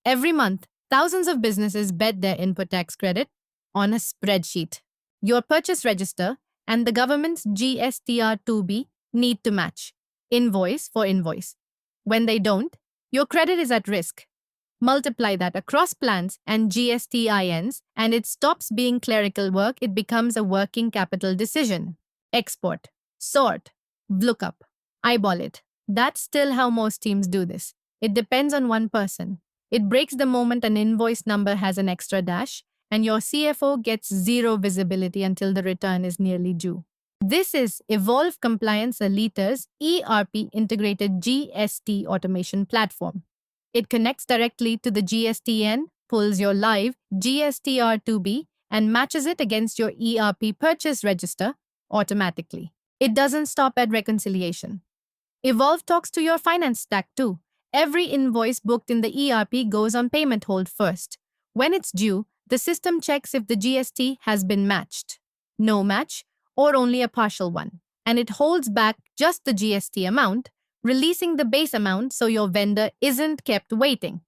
Every month, thousands of businesses bet their input tax credit on a spreadsheet. Your purchase register and the government's GSTR 2B need to match, invoice for invoice. When they don't, your credit is at risk. Multiply that across plans and GSTINs, and it stops being clerical work, it becomes a working capital decision. Export, sort, lookup, eyeball it. That's still how most teams do this. It depends on one person. It breaks the moment an invoice number has an extra dash, and your CFO gets zero visibility until the return is nearly due. This is Evolve Compliance Elite's ERP integrated GST automation platform. It connects directly to the GSTN, pulls your live GSTR2B, and matches it against your ERP purchase register automatically. It doesn't stop at reconciliation. Evolve talks to your finance stack too. Every invoice booked in the ERP goes on payment hold first. When it's due, the system checks if the GST has been matched, no match, or only a partial one, and it holds back just the GST amount, releasing the base amount so your vendor isn't kept waiting.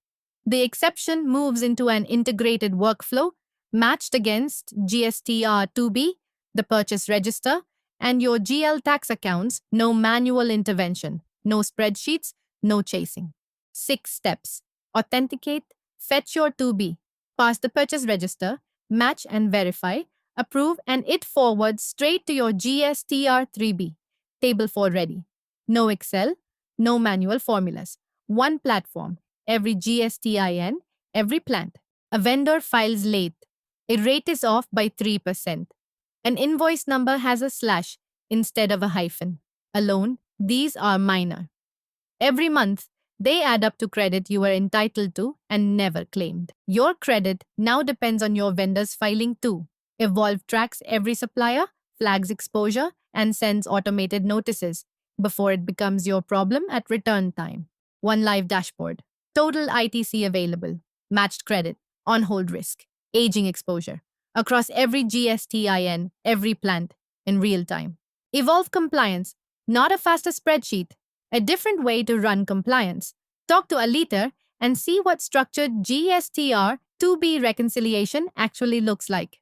The exception moves into an integrated workflow matched against GSTR2B, the purchase register, and your GL tax accounts. No manual intervention, no spreadsheets, no chasing. 6 steps. Authenticate, fetch your 2B, pass the purchase register, match and verify, approve, and it forwards straight to your GSTR3B. Table 4 ready. No Excel, no manual formulas. One platform, every GSTIN, every plant. A vendor files late. A rate is off by 3%. An invoice number has a slash instead of a hyphen. Alone, these are minor. Every month, they add up to credit you were entitled to and never claimed. Your credit now depends on your vendor's filing too. Evolve tracks every supplier, flags exposure, and sends automated notices before it becomes your problem at return time. One live dashboard. Total ITC available. Matched credit. On hold risk. Aging exposure. Across every GSTIN, every plant, in real time. Evolve Compliance. Not a faster spreadsheet. A different way to run compliance. Talk to Aliter and see what structured GSTR 2B reconciliation actually looks like.